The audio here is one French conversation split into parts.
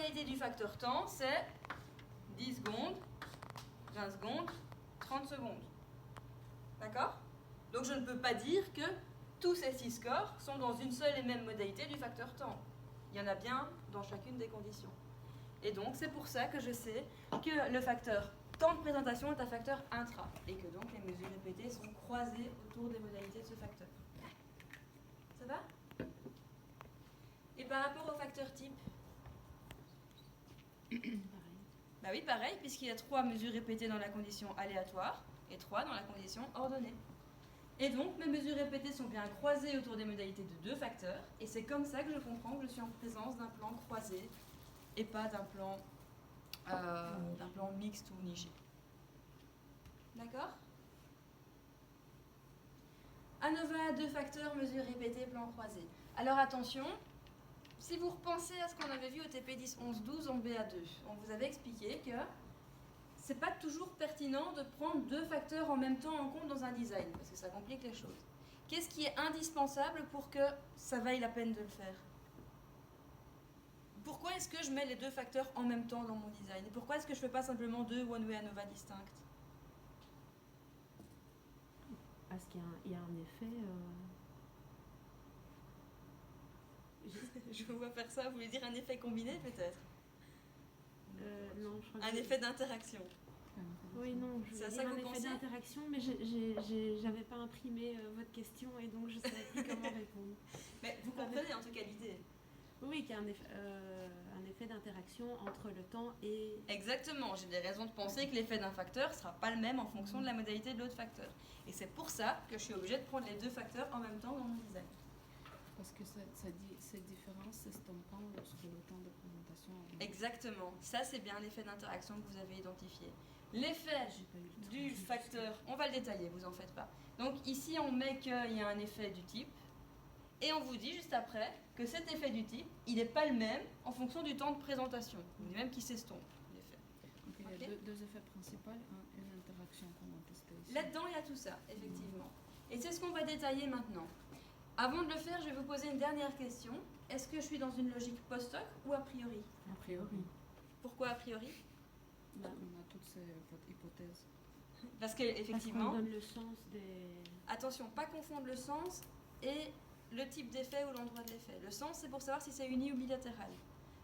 modalité du facteur temps, c'est 10 secondes, 20 secondes, 30 secondes. D'accord? Donc je ne peux pas dire que tous ces 6 scores sont dans une seule et même modalité du facteur temps. Il y en a bien dans chacune des conditions. Et donc c'est pour ça que je sais que le facteur temps de présentation est un facteur intra et que donc les mesures répétées sont croisées autour des modalités de ce facteur. Ça va? Et par rapport au facteur type? Bah oui, pareil, puisqu'il y a 3 mesures répétées dans la condition aléatoire et 3 dans la condition ordonnée. Et donc, mes mesures répétées sont bien croisées autour des modalités de 2 facteurs, et c'est comme ça que je comprends que je suis en présence d'un plan croisé et pas d'un plan mixte ou niché. D'accord? ANOVA, 2 facteurs, mesures répétées, plan croisé. Alors attention, si vous repensez à ce qu'on avait vu au TP 10-11-12 en BA2, on vous avait expliqué que c'est pas toujours pertinent de prendre 2 facteurs en même temps en compte dans un design, parce que ça complique les choses. Qu'est-ce qui est indispensable pour que ça vaille la peine de le faire? Pourquoi est-ce que je mets les 2 facteurs en même temps dans mon design? Et pourquoi est-ce que je fais pas simplement 2 one-way ANOVA distinctes? Parce qu'il y a un effet... Je vous vois faire ça, vous voulez dire un effet combiné peut-être? Non, je crois un effet d'interaction. Oui, non, je c'est veux ça dire que un vous effet pensez? d'interaction, mais j'avais pas imprimé votre question et donc je ne savais plus comment répondre. Mais vous comprenez en tout cas l'idée. Oui, qu'il y a un effet d'interaction entre le temps et... Exactement, j'ai des raisons de penser que l'effet d'un facteur ne sera pas le même en fonction de la modalité de l'autre facteur. Et c'est pour ça que je suis obligée de prendre les 2 facteurs en même temps dans mon design. Parce que cette différence s'estompe lorsque le temps de présentation... Exactement, ça c'est bien l'effet d'interaction que vous avez identifié. L'effet du facteur, on va le détailler, vous en faites pas. Donc ici on met qu'il y a un effet du type, et on vous dit juste après que cet effet du type, il n'est pas le même en fonction du temps de présentation, ni même qu'il s'estompe, l'effet. Donc il y a deux effets principaux, une interaction qu'on a testée ici. Là-dedans, il y a tout ça, effectivement. Et c'est ce qu'on va détailler maintenant. Avant de le faire, je vais vous poser une dernière question. Est-ce que je suis dans une logique post-hoc ou a priori? A priori. Pourquoi a priori? On a toutes ces hypothèses. Parce qu'effectivement... Parce qu'on donne le sens des... Attention, pas confondre le sens et le type d'effet ou l'endroit de l'effet. Le sens, c'est pour savoir si c'est uni ou bilatéral.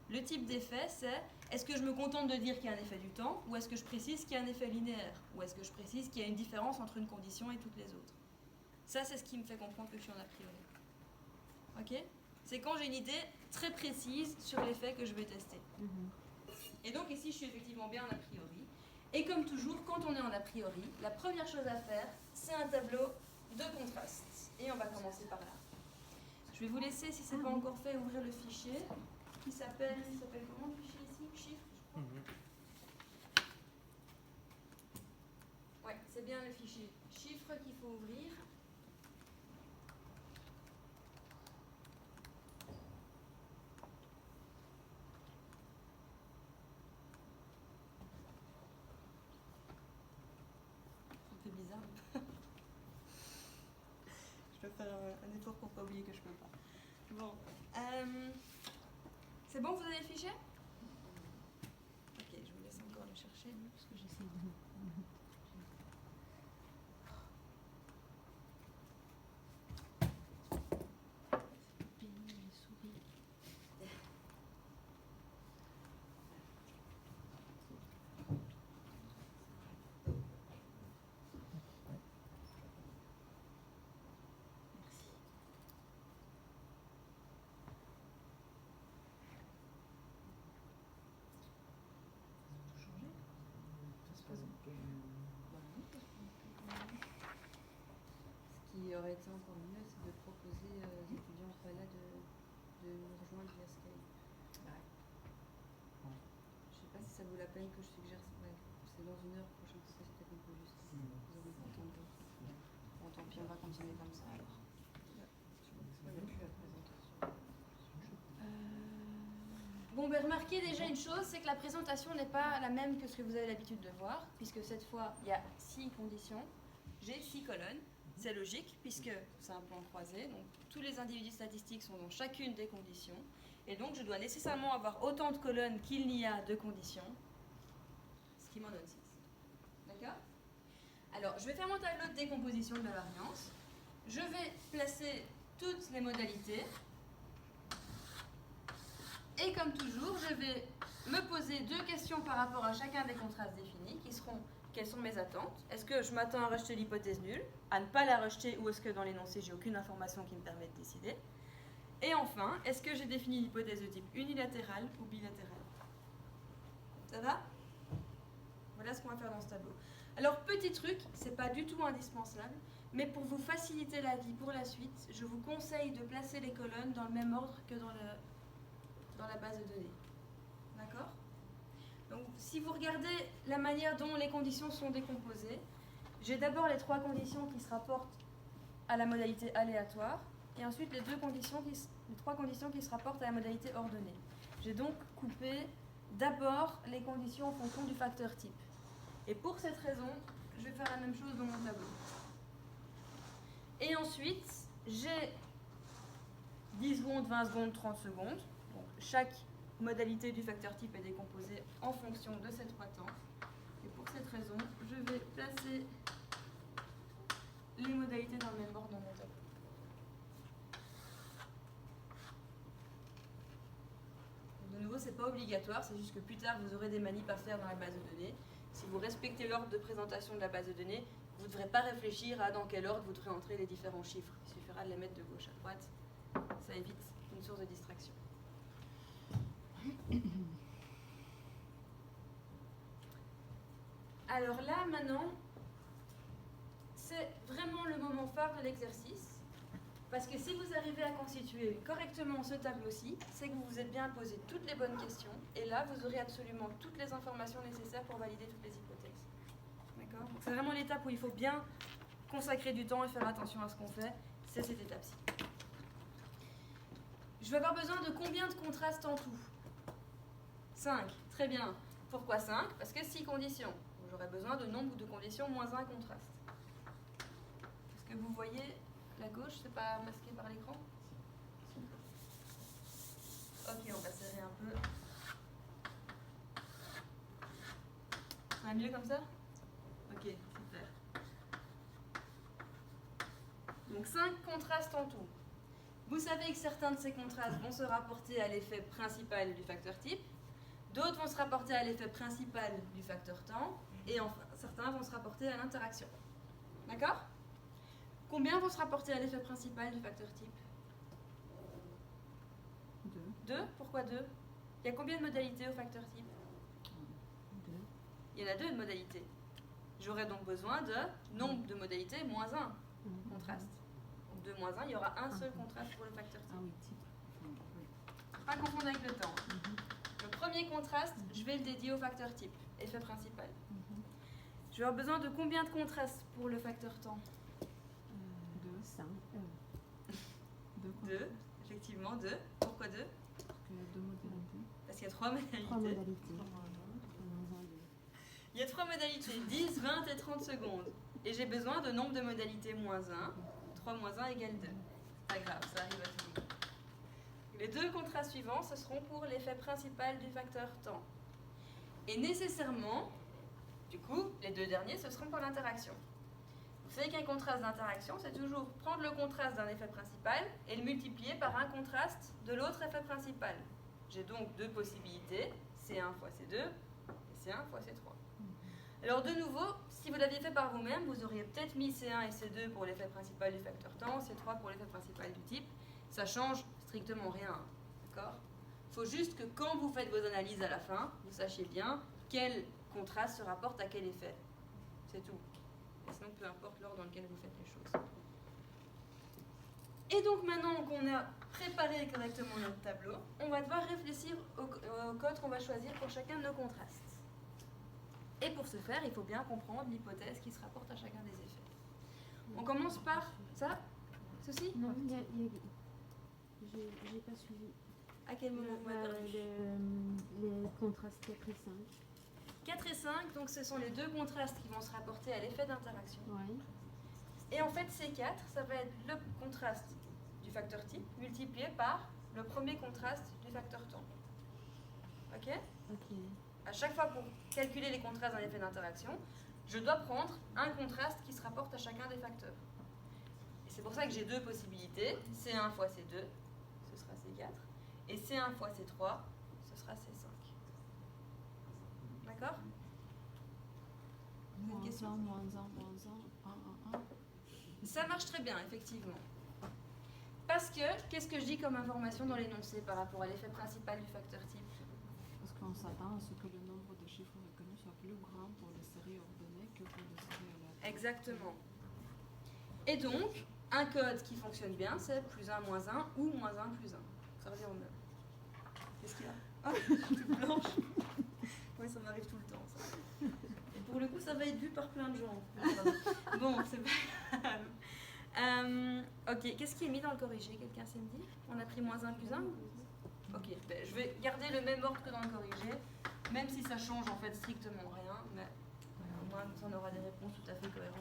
Le type d'effet, c'est est-ce que je me contente de dire qu'il y a un effet du temps, ou est-ce que je précise qu'il y a un effet linéaire, ou est-ce que je précise qu'il y a une différence entre une condition et toutes les autres. Ça, c'est ce qui me fait comprendre que je suis en a priori. Ok? C'est quand j'ai une idée très précise sur l'effet que je vais tester. Et donc ici, je suis effectivement bien en a priori. Et comme toujours, quand on est en a priori, la première chose à faire, c'est un tableau de contraste. Et on va commencer par là. Je vais vous laisser, si ce n'est pas encore fait, ouvrir le fichier qui s'appelle comment le fichier ici? Chiffre, je crois. Ouais, c'est bien le fichier chiffre qu'il faut ouvrir. Ça me fait bizarre. Je dois faire un effort pour ne pas oublier que je peux pas. Bon. C'est bon, vous avez le fichier? Ok, je vous laisse encore le chercher. Parce que j'essaie de... Ce qui aurait été encore mieux, c'est de proposer aux étudiants pas là de nous rejoindre via Skype. Ouais. Je sais pas si ça vaut la peine que je suggère. Ouais, c'est dans une heure prochaine, c'est peut-être un peu juste. Vous aurez pas tant de temps. Bon, tant pis, on va continuer comme ça alors. Il n'y a plus la présentation. Bon, ben remarquez déjà une chose, c'est que la présentation n'est pas la même que ce que vous avez l'habitude de voir, puisque cette fois, il y a 6 conditions. J'ai 6 colonnes. C'est logique, puisque c'est un plan croisé, donc tous les individus statistiques sont dans chacune des conditions. Et donc, je dois nécessairement avoir autant de colonnes qu'il n'y a de conditions, ce qui m'en donne 6. D'accord? Alors, je vais faire mon tableau de décomposition de la variance. Je vais placer toutes les modalités. Et comme toujours, je vais me poser 2 questions par rapport à chacun des contrastes définis, qui seront: quelles sont mes attentes? Est-ce que je m'attends à rejeter l'hypothèse nulle, à ne pas la rejeter, ou est-ce que dans l'énoncé, j'ai aucune information qui me permet de décider? Et enfin, est-ce que j'ai défini l'hypothèse de type unilatéral ou bilatéral? Ça va? Voilà ce qu'on va faire dans ce tableau. Alors, petit truc, c'est pas du tout indispensable, mais pour vous faciliter la vie pour la suite, je vous conseille de placer les colonnes dans le même ordre que dans la base de données. D'accord? Donc, si vous regardez la manière dont les conditions sont décomposées, j'ai d'abord les 3 conditions qui se rapportent à la modalité aléatoire, et ensuite les 3 conditions qui se rapportent à la modalité ordonnée. J'ai donc coupé d'abord les conditions en fonction du facteur type. Et pour cette raison, je vais faire la même chose dans mon tableau. Et ensuite, j'ai 10 secondes, 20 secondes, 30 secondes. Donc, chaque modalité du facteur type est décomposée en fonction de ces 3 temps. Et pour cette raison, je vais placer les modalités dans le même ordre dans mon tableau. De nouveau, c'est pas obligatoire, c'est juste que plus tard, vous aurez des manips à faire dans la base de données. Si vous respectez l'ordre de présentation de la base de données, vous ne devrez pas réfléchir à dans quel ordre vous devrez entrer les différents chiffres. Il suffira de les mettre de gauche à droite. Ça évite une source de distraction. Alors là, maintenant, c'est vraiment le moment phare de l'exercice. Parce que si vous arrivez à constituer correctement ce tableau-ci, c'est que vous vous êtes bien posé toutes les bonnes questions. Et là, vous aurez absolument toutes les informations nécessaires pour valider toutes les hypothèses. D'accord? C'est vraiment l'étape où il faut bien consacrer du temps et faire attention à ce qu'on fait. C'est cette étape-ci. Je vais avoir besoin de combien de contrastes en tout? 5. Très bien. Pourquoi 5? Parce que 6 conditions. J'aurai besoin de nombre de conditions moins 1 contraste. Est-ce que vous voyez la gauche, c'est pas masqué par l'écran? Ok, on va serrer un peu. Ça va mieux comme ça? Ok, super. Donc 5 contrastes en tout. Vous savez que certains de ces contrastes vont se rapporter à l'effet principal du facteur type, d'autres vont se rapporter à l'effet principal du facteur temps, et enfin, certains vont se rapporter à l'interaction. D'accord? Combien vont se rapporter à l'effet principal du facteur type? 2. 2? Pourquoi 2? Il y a combien de modalités au facteur type? 2. Il y en a 2 de modalités. J'aurai donc besoin de nombre de modalités moins 1 contraste. Donc 2 moins 1, il y aura un seul contraste pour le facteur type. Ah oui, type. Pas confondre avec le temps. Le premier contraste, je vais le dédier au facteur type, effet principal. Je vais avoir besoin de combien de contrastes pour le facteur temps? 2, 5. 2, effectivement 2. Pourquoi 2? Parce qu'il y a 2 modalités. Parce qu'il y a 3 modalités. 3 modalités. Il y a 3 modalités, 10, 20 et 30 secondes. Et j'ai besoin de nombre de modalités moins 1. 3 moins 1 égale 2. Pas grave, ça arrive à tout le monde. Les 2 contrastes suivants, ce seront pour l'effet principal du facteur temps. Et nécessairement, du coup, les 2 derniers, ce seront pour l'interaction. Vous savez qu'un contraste d'interaction, c'est toujours prendre le contraste d'un effet principal et le multiplier par un contraste de l'autre effet principal. J'ai donc 2 possibilités, C1 fois C2 et C1 fois C3. Alors de nouveau, si vous l'aviez fait par vous-même, vous auriez peut-être mis C1 et C2 pour l'effet principal du facteur temps, C3 pour l'effet principal du type. Ça change strictement rien, d'accord? Il faut juste que quand vous faites vos analyses à la fin, vous sachiez bien quel contraste se rapporte à quel effet. C'est tout. Et sinon, peu importe l'ordre dans lequel vous faites les choses. Et donc maintenant qu'on a préparé correctement notre tableau, on va devoir réfléchir au code qu'on va choisir pour chacun de nos contrastes. Et pour ce faire, il faut bien comprendre l'hypothèse qui se rapporte à chacun des effets. On commence par ça? Ceci? Non, j'ai pas suivi. À quel moment vous m'avez perdu? Les contrastes 4 et 5. 4 et 5, donc ce sont les 2 contrastes qui vont se rapporter à l'effet d'interaction. Ouais. Et en fait, C4, ça va être le contraste du facteur type multiplié par le premier contraste du facteur temps. Ok? Ok. À chaque fois pour calculer les contrastes d'un effet d'interaction, je dois prendre un contraste qui se rapporte à chacun des facteurs. Et c'est pour ça que j'ai deux possibilités. C1 fois C2, ce sera C4. Et C1 fois C3, ce sera C5. D'accord? Moins Une question? 1, moins 1, moins 1, 1, 1, 1. Ça marche très bien, effectivement. Parce que, qu'est-ce que je dis comme information dans l'énoncé par rapport à l'effet principal du facteur type? Parce qu'on s'attend à ce que le nombre de chiffres reconnus soit plus grand pour les séries ordonnées que pour les séries aléatoires. Exactement. Et donc, un code qui fonctionne bien, c'est plus 1, moins 1 ou moins 1, plus 1. Ça revient au même. Qu'est-ce qu'il y a? Ah, je suis toute blanche. Oui, ça m'arrive tout le temps, ça. Et pour le coup, ça va être vu par plein de gens. Bon, c'est pas grave. Ok, qu'est-ce qui est mis dans le corrigé? Quelqu'un sait me dire? On a pris moins 1 plus 1? Ok, ben, je vais garder le même ordre que dans le corrigé, même si ça change en fait strictement rien, mais au moins on aura des réponses tout à fait cohérentes.